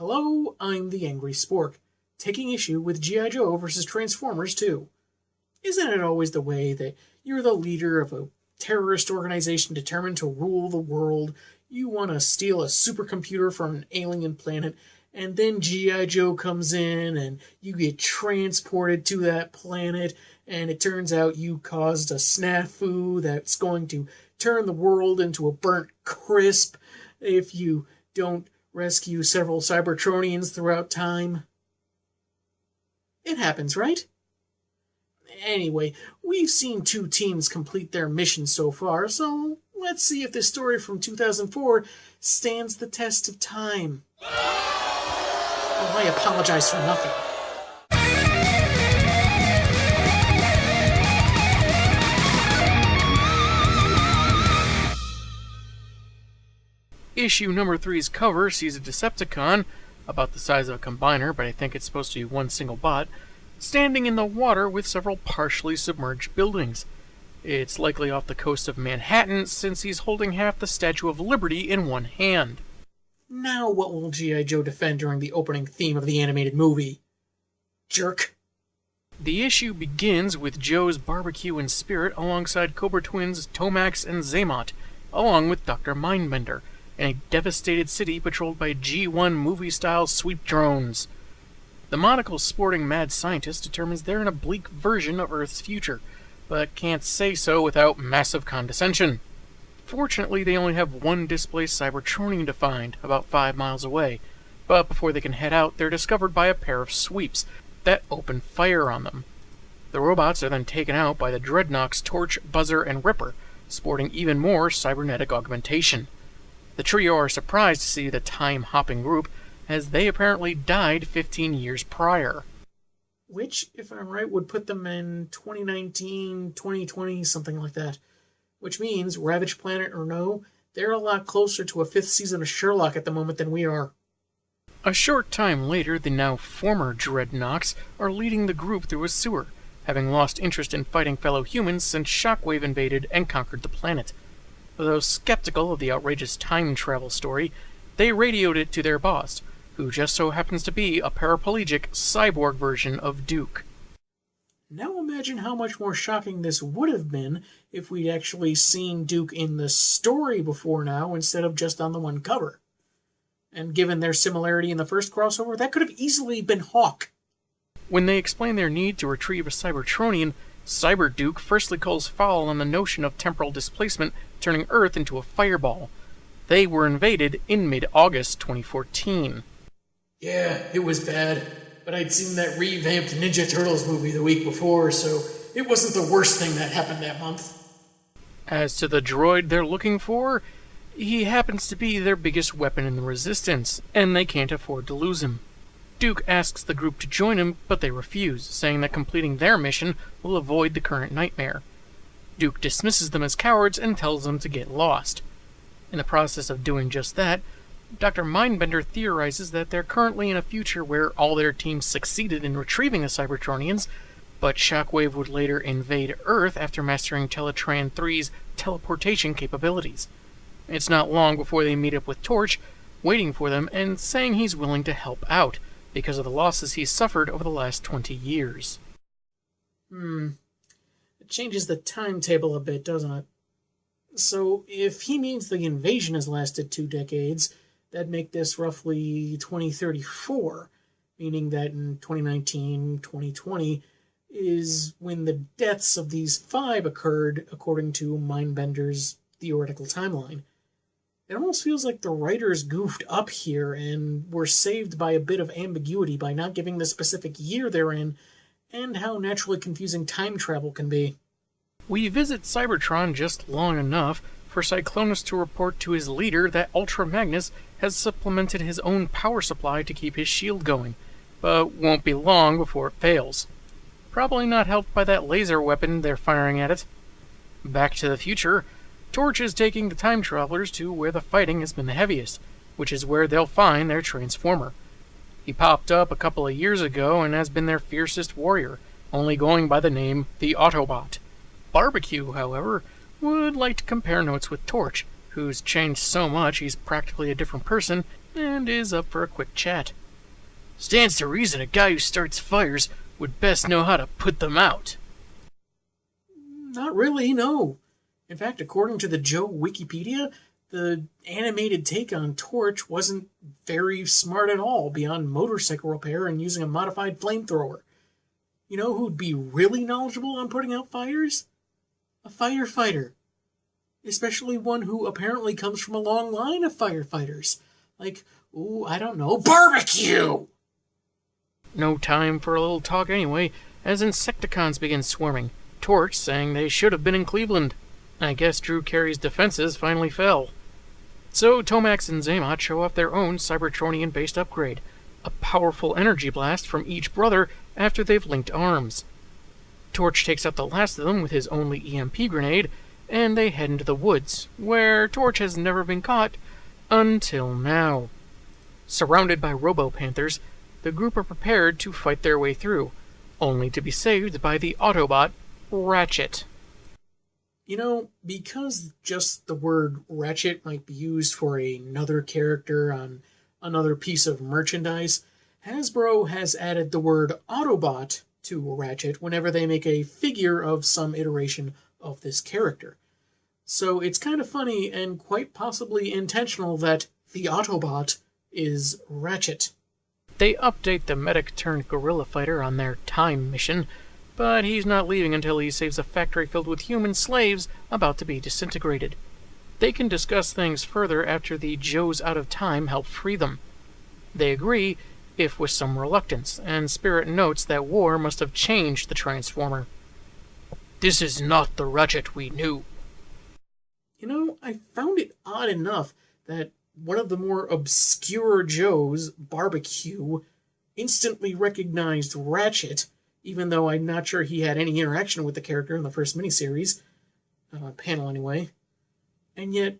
Hello, I'm the Angry Spork, taking issue with G.I. Joe vs. Transformers 2. Isn't it always the way that you're the leader of a terrorist organization determined to rule the world, you want to steal a supercomputer from an alien planet, and then G.I. Joe comes in and you get transported to that planet, and it turns out you caused a snafu that's going to turn the world into a burnt crisp if you don't rescue several Cybertronians throughout time? It happens, right? Anyway, we've seen two teams complete their mission so far, so let's see if this story from 2004 stands the test of time. Oh, I apologize for nothing. Issue number 3's cover sees a Decepticon, about the size of a combiner, but I think it's supposed to be one single bot, standing in the water with several partially submerged buildings. It's likely off the coast of Manhattan, since he's holding half the Statue of Liberty in one hand. Now what will G.I. Joe defend during the opening theme of the animated movie? Jerk. The issue begins with Joe's barbecue in spirit alongside Cobra Twins Tomax and Zaymot, along with Dr. Mindbender, in a devastated city patrolled by G1 movie-style sweep drones. The monocle-sporting mad scientist determines they're in a bleak version of Earth's future, but can't say so without massive condescension. Fortunately, they only have one displaced Cybertronian to find, about 5 miles away, but before they can head out, they're discovered by a pair of sweeps that open fire on them. The robots are then taken out by the Dreadnoks Torch, Buzzer, and Ripper, sporting even more cybernetic augmentation. The trio are surprised to see the time-hopping group, as they apparently died 15 years prior. Which, if I'm right, would put them in 2019, 2020, something like that. Which means, Ravage Planet or no, they're a lot closer to a 5th season of Sherlock at the moment than we are. A short time later, the now former Dreadnoks are leading the group through a sewer, having lost interest in fighting fellow humans since Shockwave invaded and conquered the planet. Though skeptical of the outrageous time travel story, they radioed it to their boss, who just so happens to be a paraplegic cyborg version of Duke. Now imagine how much more shocking this would have been if we'd actually seen Duke in the story before now instead of just on the one cover. And given their similarity in the first crossover, that could have easily been Hawk. When they explain their need to retrieve a Cybertronian, Cyber Duke firstly calls foul on the notion of temporal displacement turning Earth into a fireball. They were invaded in mid-August 2014. Yeah, it was bad, but I'd seen that revamped Ninja Turtles movie the week before, so it wasn't the worst thing that happened that month. As to the droid they're looking for, he happens to be their biggest weapon in the Resistance, and they can't afford to lose him. Duke asks the group to join him, but they refuse, saying that completing their mission will avoid the current nightmare. Duke dismisses them as cowards and tells them to get lost. In the process of doing just that, Dr. Mindbender theorizes that they're currently in a future where all their teams succeeded in retrieving the Cybertronians, but Shockwave would later invade Earth after mastering Teletran 3's teleportation capabilities. It's not long before they meet up with Torch, waiting for them and saying he's willing to help out, because of the losses he's suffered over the last 20 years. It changes the timetable a bit, doesn't it? So, if he means the invasion has lasted 2 decades, that'd make this roughly 2034, meaning that in 2019, 2020 is when the deaths of these 5 occurred, according to Mindbender's theoretical timeline. It almost feels like the writers goofed up here and were saved by a bit of ambiguity by not giving the specific year they're in, and how naturally confusing time travel can be. We visit Cybertron just long enough for Cyclonus to report to his leader that Ultra Magnus has supplemented his own power supply to keep his shield going, but won't be long before it fails. Probably not helped by that laser weapon they're firing at it. Back to the future, Torch is taking the time travelers to where the fighting has been the heaviest, which is where they'll find their Transformer. He popped up a couple of years ago and has been their fiercest warrior, only going by the name the Autobot. Barbecue, however, would like to compare notes with Torch, who's changed so much he's practically a different person, and is up for a quick chat. Stands to reason a guy who starts fires would best know how to put them out. Not really, no. In fact, according to the Joe Wikipedia, the animated take on Torch wasn't very smart at all beyond motorcycle repair and using a modified flamethrower. You know who'd be really knowledgeable on putting out fires? A firefighter. Especially one who apparently comes from a long line of firefighters. Like, I don't know, barbecue! No time for a little talk anyway, as Insecticons begin swarming, Torch saying they should have been in Cleveland. I guess Drew Carey's defenses finally fell. So Tomax and Xamot show off their own Cybertronian-based upgrade, a powerful energy blast from each brother after they've linked arms. Torch takes out the last of them with his only EMP grenade, and they head into the woods, where Torch has never been caught until now. Surrounded by Robo-Panthers, the group are prepared to fight their way through, only to be saved by the Autobot, Ratchet. You know, because just the word Ratchet might be used for another character on another piece of merchandise, Hasbro has added the word Autobot to Ratchet whenever they make a figure of some iteration of this character. So it's kind of funny and quite possibly intentional that the Autobot is Ratchet. They update the medic-turned-guerrilla fighter on their time mission, but he's not leaving until he saves a factory filled with human slaves about to be disintegrated. They can discuss things further after the Joes out of time help free them. They agree, if with some reluctance, and Spirit notes that war must have changed the Transformer. This is not the Ratchet we knew. You know, I found it odd enough that one of the more obscure Joes, Barbecue, instantly recognized Ratchet, even though I'm not sure he had any interaction with the character in the first miniseries, panel anyway. And yet,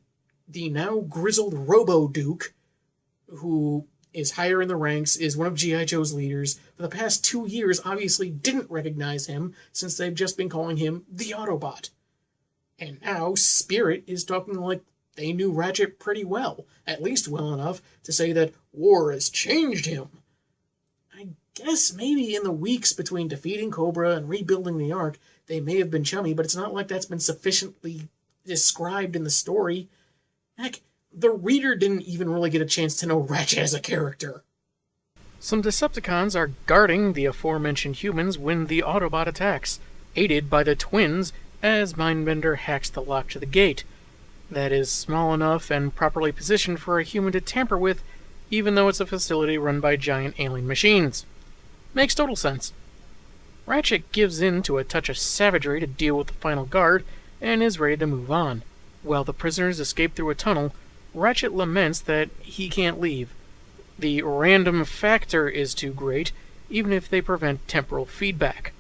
the now grizzled Robo-Duke, who is higher in the ranks, is one of G.I. Joe's leaders, for the past 2 years obviously didn't recognize him, since they've just been calling him the Autobot. And now Spirit is talking like they knew Ratchet pretty well, at least well enough to say that war has changed him. I guess maybe in the weeks between defeating Cobra and rebuilding the Ark, they may have been chummy, but it's not like that's been sufficiently described in the story. Heck, the reader didn't even really get a chance to know Ratchet as a character. Some Decepticons are guarding the aforementioned humans when the Autobot attacks, aided by the twins as Mindbender hacks the lock to the gate. That is small enough and properly positioned for a human to tamper with, even though it's a facility run by giant alien machines. Makes total sense. Ratchet gives in to a touch of savagery to deal with the final guard, and is ready to move on. While the prisoners escape through a tunnel, Ratchet laments that he can't leave. The random factor is too great, even if they prevent temporal feedback.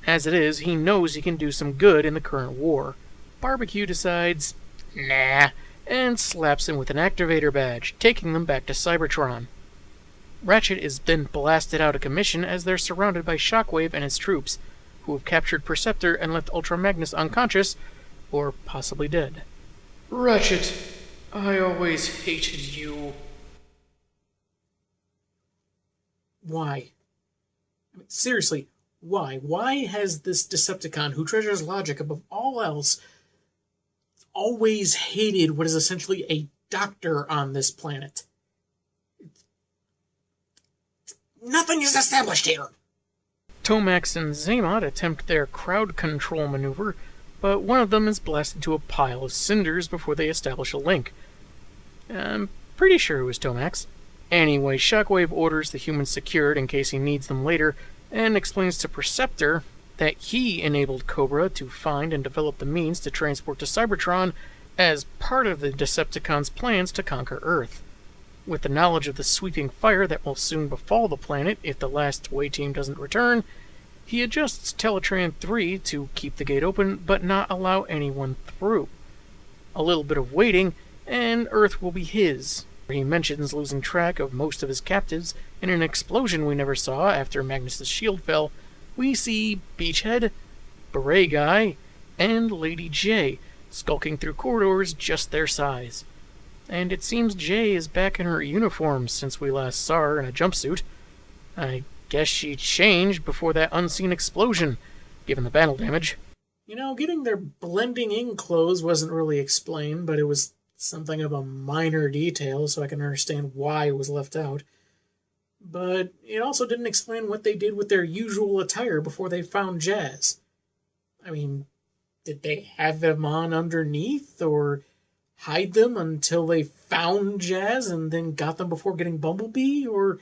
As it is, he knows he can do some good in the current war. Barbecue decides, nah, and slaps him with an activator badge, taking them back to Cybertron. Ratchet is then blasted out of commission as they're surrounded by Shockwave and his troops, who have captured Perceptor and left Ultra Magnus unconscious, or possibly dead. Ratchet, I always hated you. Why? I mean, seriously, why? Why has this Decepticon, who treasures logic above all else, always hated what is essentially a doctor on this planet? Nothing is established here! Tomax and Xamot attempt their crowd control maneuver, but one of them is blasted to a pile of cinders before they establish a link. I'm pretty sure it was Tomax. Anyway, Shockwave orders the humans secured in case he needs them later, and explains to Perceptor that he enabled Cobra to find and develop the means to transport to Cybertron as part of the Decepticons' plans to conquer Earth. With the knowledge of the sweeping fire that will soon befall the planet if the last away team doesn't return, he adjusts Teletran 3 to keep the gate open but not allow anyone through. A little bit of waiting, and Earth will be his. He mentions losing track of most of his captives in an explosion we never saw after Magnus' shield fell. We see Beachhead, Beret Guy, and Lady J skulking through corridors just their size. And it seems Jay is back in her uniform since we last saw her in a jumpsuit. I guess she changed before that unseen explosion, given the battle damage. Getting their blending in clothes wasn't really explained, but it was something of a minor detail, so I can understand why it was left out. But it also didn't explain what they did with their usual attire before they found Jazz. I mean, did they have them on underneath, or hide them until they found Jazz and then got them before getting Bumblebee? Or,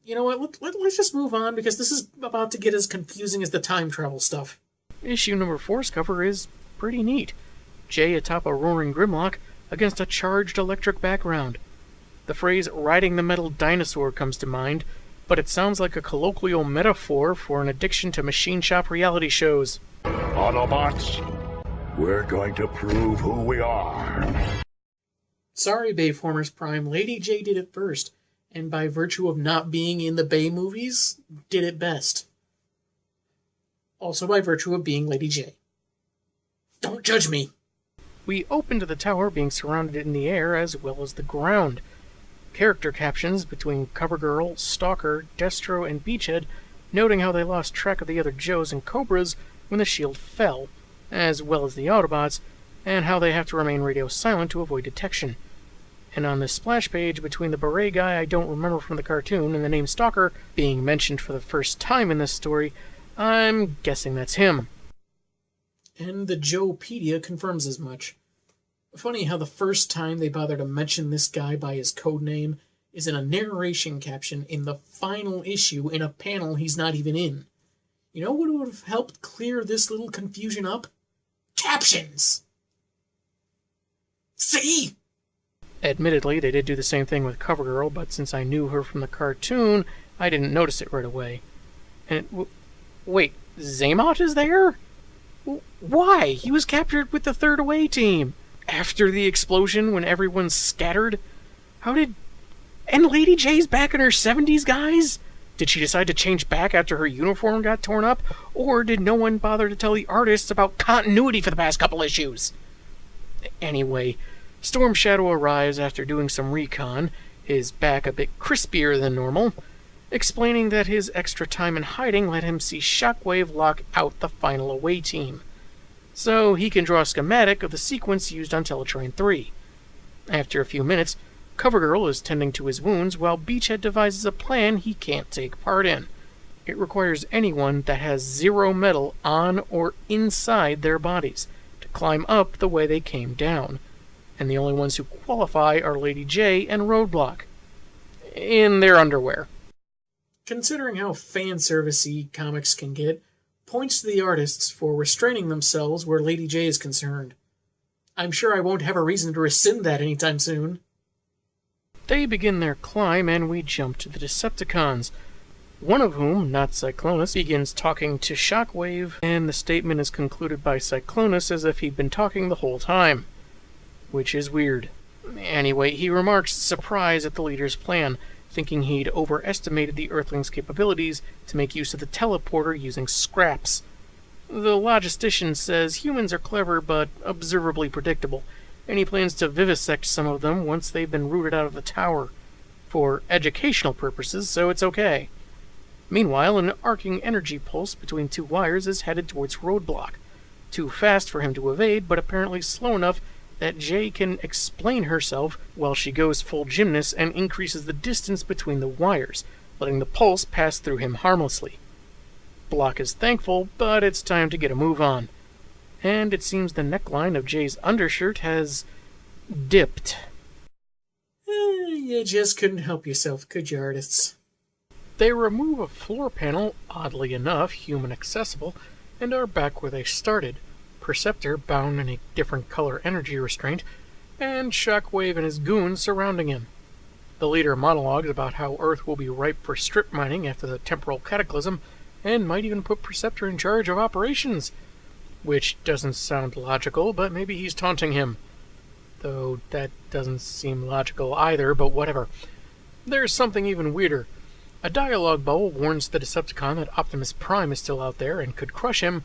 you know what, let's just move on, because this is about to get as confusing as the time travel stuff. Issue number 4's cover is pretty neat. Jay atop a roaring Grimlock against a charged electric background. The phrase riding the metal dinosaur comes to mind, but it sounds like a colloquial metaphor for an addiction to machine shop reality shows. Autobots, we're going to prove who we are. Sorry, Bayformers Prime, Lady J did it first, and by virtue of not being in the Bay movies, did it best. Also by virtue of being Lady J. Don't judge me! We open to the tower being surrounded in the air as well as the ground. Character captions between CoverGirl, Stalker, Destro, and Beachhead noting how they lost track of the other Joes and Cobras when the shield fell, as well as the Autobots, and how they have to remain radio silent to avoid detection. And on the splash page between the beret guy I don't remember from the cartoon and the name Stalker being mentioned for the first time in this story, I'm guessing that's him. And the Joepedia confirms as much. Funny how the first time they bother to mention this guy by his code name is in a narration caption in the final issue in a panel he's not even in. You know what would have helped clear this little confusion up? Captions! See? Admittedly, they did do the same thing with CoverGirl, but since I knew her from the cartoon, I didn't notice it right away. And wait, Xamot is there? Why? He was captured with the third away team. After the explosion, when everyone's scattered? And Lady J's back in her 70s, guys? Did she decide to change back after her uniform got torn up? Or did no one bother to tell the artists about continuity for the past couple issues? Anyway, Storm Shadow arrives after doing some recon, his back a bit crispier than normal, explaining that his extra time in hiding let him see Shockwave lock out the final away team. So he can draw a schematic of the sequence used on Teletrain 3. After a few minutes, CoverGirl is tending to his wounds while Beachhead devises a plan he can't take part in. It requires anyone that has 0 metal on or inside their bodies to climb up the way they came down, and the only ones who qualify are Lady J and Roadblock. In their underwear. Considering how fan-service-y comics can get, points to the artists for restraining themselves where Lady J is concerned. I'm sure I won't have a reason to rescind that anytime soon. They begin their climb, and we jump to the Decepticons, one of whom, not Cyclonus, begins talking to Shockwave, and the statement is concluded by Cyclonus as if he'd been talking the whole time. Which is weird. Anyway, he remarks surprise at the leader's plan, thinking he'd overestimated the Earthlings' capabilities to make use of the teleporter using scraps. The logistician says humans are clever but observably predictable, and he plans to vivisect some of them once they've been rooted out of the tower, for educational purposes, so it's okay. Meanwhile, an arcing energy pulse between 2 wires is headed towards Roadblock, too fast for him to evade, but apparently slow enough that Jay can explain herself while she goes full gymnast and increases the distance between the wires, letting the pulse pass through him harmlessly. Block is thankful, but it's time to get a move on. And it seems the neckline of Jay's undershirt has dipped. You just couldn't help yourself, could you, artists? They remove a floor panel, oddly enough human accessible, and are back where they started. Perceptor bound in a different color energy restraint, and Shockwave and his goons surrounding him. The leader monologues about how Earth will be ripe for strip mining after the temporal cataclysm, and might even put Perceptor in charge of operations. Which doesn't sound logical, but maybe he's taunting him. Though that doesn't seem logical either, but whatever. There's something even weirder. A dialogue bubble warns the Decepticon that Optimus Prime is still out there and could crush him,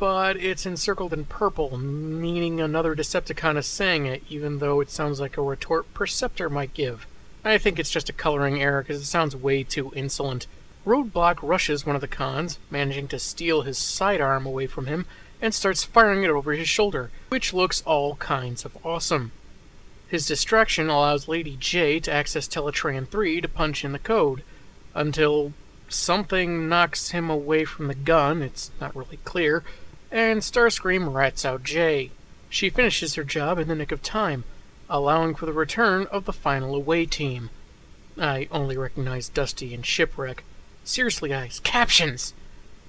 but it's encircled in purple, meaning another Decepticon is saying it, even though it sounds like a retort Perceptor might give. I think it's just a coloring error because it sounds way too insolent. Roadblock rushes one of the cons, managing to steal his sidearm away from him, and starts firing it over his shoulder, which looks all kinds of awesome. His distraction allows Lady J to access Teletran 3 to punch in the code, until something knocks him away from the gun, it's not really clear, and Starscream rats out J. She finishes her job in the nick of time, allowing for the return of the final away team. I only recognize Dusty and Shipwreck. Seriously guys, captions!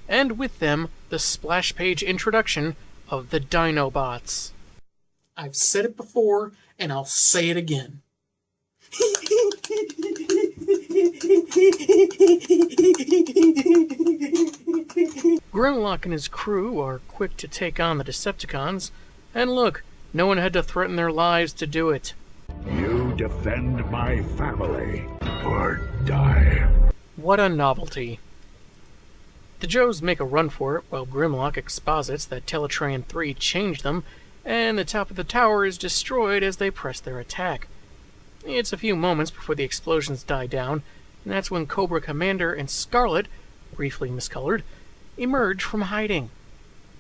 And with them, the splash page introduction of the Dinobots. I've said it before, and I'll say it again. Grimlock and his crew are quick to take on the Decepticons, and look, no one had to threaten their lives to do it. You defend my family, or die. What a novelty. The Joes make a run for it, while Grimlock exposits that Teletran 3 changed them, and the top of the tower is destroyed as they press their attack. It's a few moments before the explosions die down, and that's when Cobra Commander and Scarlet, briefly miscolored, emerge from hiding.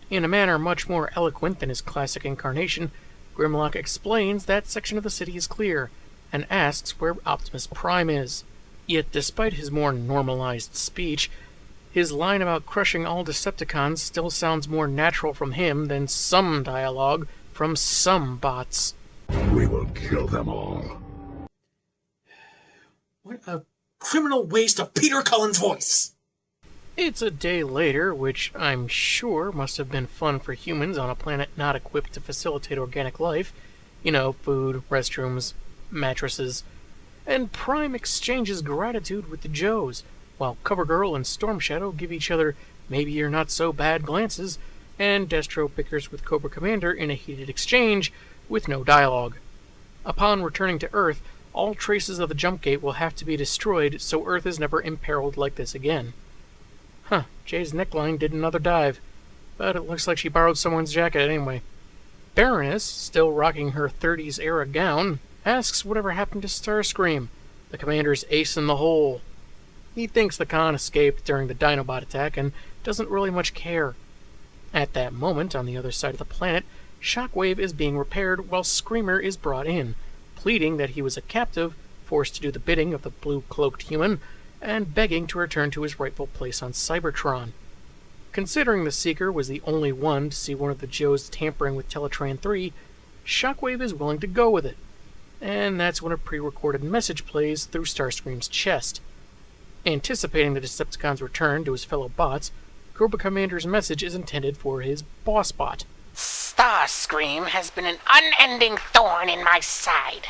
In a manner much more eloquent than his classic incarnation, Grimlock explains that section of the city is clear, and asks where Optimus Prime is. Yet despite his more normalized speech, his line about crushing all Decepticons still sounds more natural from him than some dialogue from some bots. We will kill them all. What a criminal waste of Peter Cullen's voice! It's a day later, which I'm sure must have been fun for humans on a planet not equipped to facilitate organic life. You know, food, restrooms, mattresses. And Prime exchanges gratitude with the Joes, while CoverGirl and Storm Shadow give each other maybe-you're-not-so-bad glances, and Destro bickers with Cobra Commander in a heated exchange with no dialogue. Upon returning to Earth, all traces of the jump gate will have to be destroyed so Earth is never imperiled like this again. Huh, Jay's neckline did another dive, but it looks like she borrowed someone's jacket anyway. Baroness, still rocking her 30s-era gown, asks whatever happened to Starscream, the commander's ace in the hole. He thinks the con escaped during the Dinobot attack and doesn't really much care. At that moment, on the other side of the planet, Shockwave is being repaired while Screamer is brought in, pleading that he was a captive, forced to do the bidding of the blue-cloaked human, and begging to return to his rightful place on Cybertron. Considering the Seeker was the only one to see one of the Joes tampering with Teletran 3, Shockwave is willing to go with it. And that's when a pre-recorded message plays through Starscream's chest. Anticipating the Decepticon's return to his fellow bots, Cobra Commander's message is intended for his boss bot. Starscream has been an unending thorn in my side.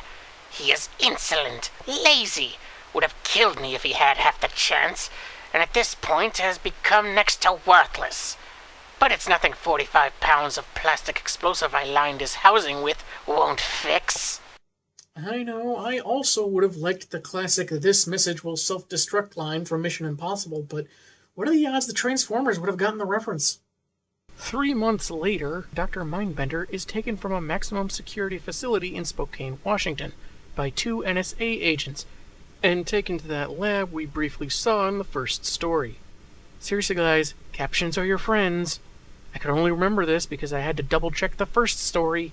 He is insolent, lazy, would have killed me if he had half the chance, and at this point has become next to worthless. But it's nothing 45 pounds of plastic explosive I lined his housing with won't fix. I know, I also would have liked the classic "this message will self-destruct" line from Mission Impossible, but what are the odds the Transformers would have gotten the reference? 3 months later, Dr. Mindbender is taken from a maximum security facility in Spokane, Washington, by 2 NSA agents, and taken to that lab we briefly saw in the first story. Seriously guys, captions are your friends. I could only remember this because I had to double-check the first story.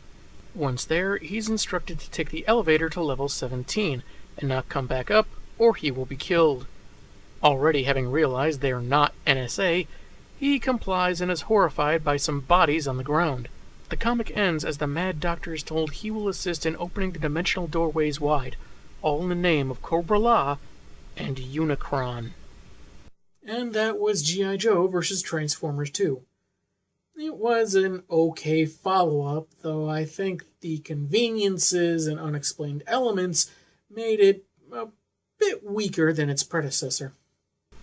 Once there, he's instructed to take the elevator to level 17, and not come back up, or he will be killed. Already having realized they are not NSA, he complies and is horrified by some bodies on the ground. The comic ends as the Mad Doctor is told he will assist in opening the dimensional doorways wide, all in the name of Cobra-La and Unicron. And that was G.I. Joe versus Transformers 2. It was an okay follow-up, though I think the conveniences and unexplained elements made it a bit weaker than its predecessor.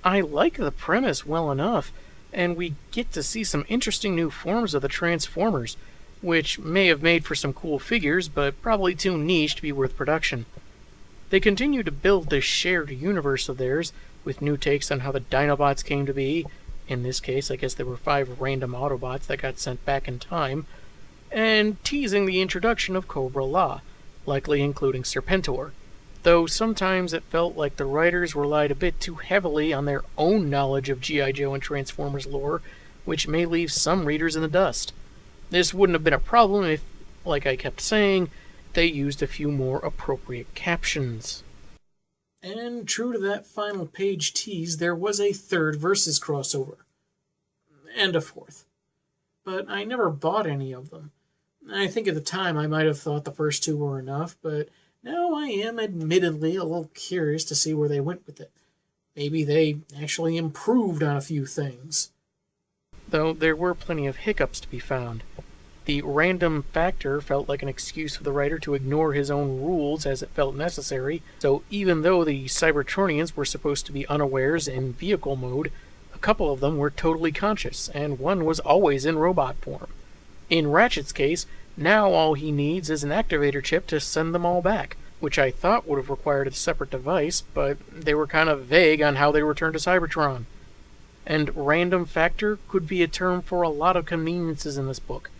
I like the premise well enough, and we get to see some interesting new forms of the Transformers, which may have made for some cool figures, but probably too niche to be worth production. They continue to build this shared universe of theirs, with new takes on how the Dinobots came to be, In this case, I guess there were 5 random Autobots that got sent back in time, and teasing the introduction of Cobra La, likely including Serpentor, though sometimes it felt like the writers relied a bit too heavily on their own knowledge of G.I. Joe and Transformers lore, which may leave some readers in the dust. This wouldn't have been a problem if, like I kept saying, they used a few more appropriate captions. And true to that final page tease, there was a third Versus crossover. And a fourth. But I never bought any of them. I think at the time I might have thought the first 2 were enough, but now I am admittedly a little curious to see where they went with it. Maybe they actually improved on a few things. Though there were plenty of hiccups to be found. The random factor felt like an excuse for the writer to ignore his own rules as it felt necessary, so even though the Cybertronians were supposed to be unawares in vehicle mode, a couple of them were totally conscious, and one was always in robot form. In Ratchet's case, now all he needs is an activator chip to send them all back, which I thought would have required a separate device, but they were kind of vague on how they returned to Cybertron. And random factor could be a term for a lot of conveniences in this book.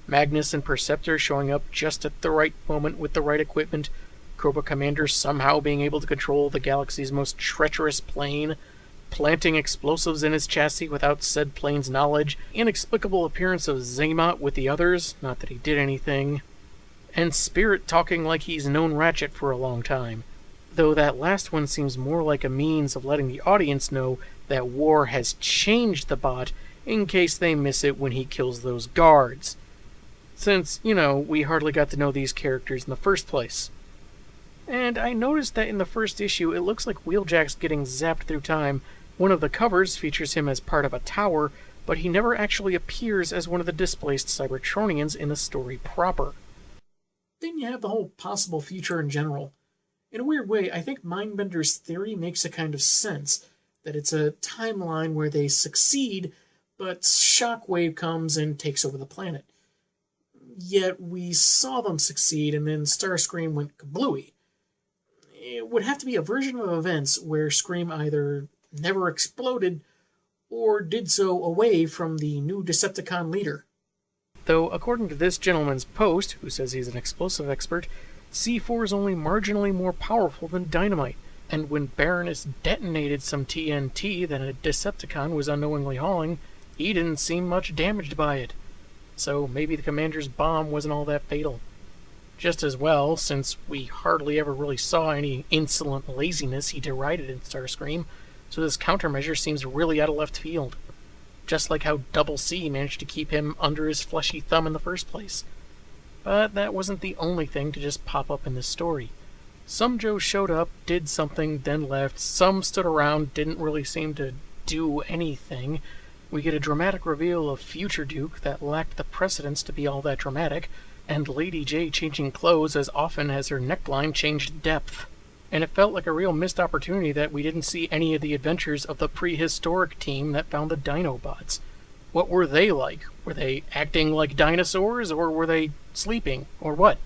Magnus and Perceptor showing up just at the right moment with the right equipment, Cobra Commander somehow being able to control the galaxy's most treacherous plane, planting explosives in his chassis without said plane's knowledge, inexplicable appearance of Xamot with the others, not that he did anything, and Spirit talking like he's known Ratchet for a long time, though that last one seems more like a means of letting the audience know that War has changed the bot in case they miss it when he kills those guards. Since, we hardly got to know these characters in the first place. And I noticed that in the first issue, it looks like Wheeljack's getting zapped through time. One of the covers features him as part of a tower, but he never actually appears as one of the displaced Cybertronians in the story proper. Then you have the whole possible future in general. In a weird way, I think Mindbender's theory makes a kind of sense, that it's a timeline where they succeed, but Shockwave comes and takes over the planet. Yet we saw them succeed, and then Starscream went kablooey. It would have to be a version of events where Scream either never exploded or did so away from the new Decepticon leader. Though, according to this gentleman's post, who says he's an explosive expert, C4 is only marginally more powerful than dynamite, and when Baroness detonated some TNT that a Decepticon was unknowingly hauling, he didn't seem much damaged by it. So maybe the Commander's bomb wasn't all that fatal. Just as well, since we hardly ever really saw any insolent laziness he derided in Starscream, so this countermeasure seems really out of left field. Just like how Double C managed to keep him under his fleshy thumb in the first place. But that wasn't the only thing to just pop up in this story. Some Joes showed up, did something, then left. Some stood around, didn't really seem to do anything. We get a dramatic reveal of Future Duke that lacked the precedence to be all that dramatic, and Lady J changing clothes as often as her neckline changed depth. And it felt like a real missed opportunity that we didn't see any of the adventures of the prehistoric team that found the Dinobots. What were they like? Were they acting like dinosaurs, or were they sleeping, or what?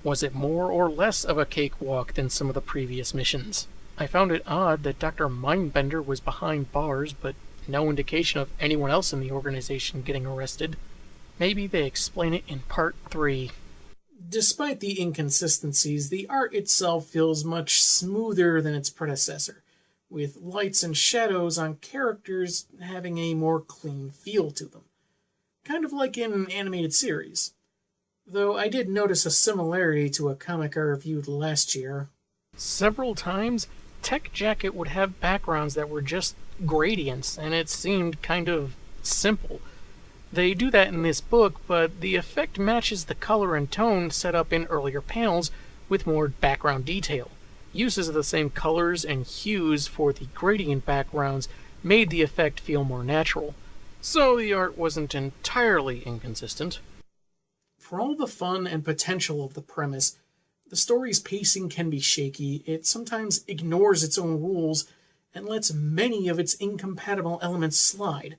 Was it more or less of a cakewalk than some of the previous missions? I found it odd that Dr. Mindbender was behind bars, but no indication of anyone else in the organization getting arrested. Maybe they explain it in Part 3. Despite the inconsistencies, the art itself feels much smoother than its predecessor, with lights and shadows on characters having a more clean feel to them. Kind of like in an animated series. Though I did notice a similarity to a comic I reviewed last year. Several times, Tech Jacket would have backgrounds that were just gradients, and it seemed kind of simple. They do that in this book, but the effect matches the color and tone set up in earlier panels with more background detail. Uses of the same colors and hues for the gradient backgrounds made the effect feel more natural, so the art wasn't entirely inconsistent. For all the fun and potential of the premise, the story's pacing can be shaky. It sometimes ignores its own rules and lets many of its incompatible elements slide.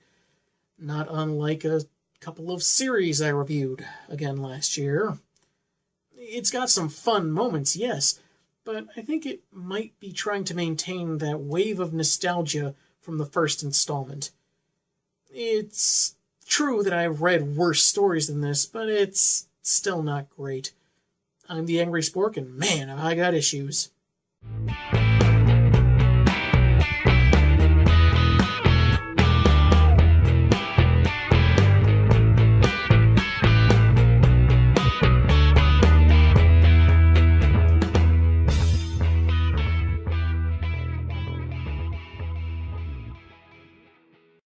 Not unlike a couple of series I reviewed again last year. It's got some fun moments, yes, but I think it might be trying to maintain that wave of nostalgia from the first installment. It's true that I've read worse stories than this, but it's still not great. I'm the Angry Spork, and man, have I got issues.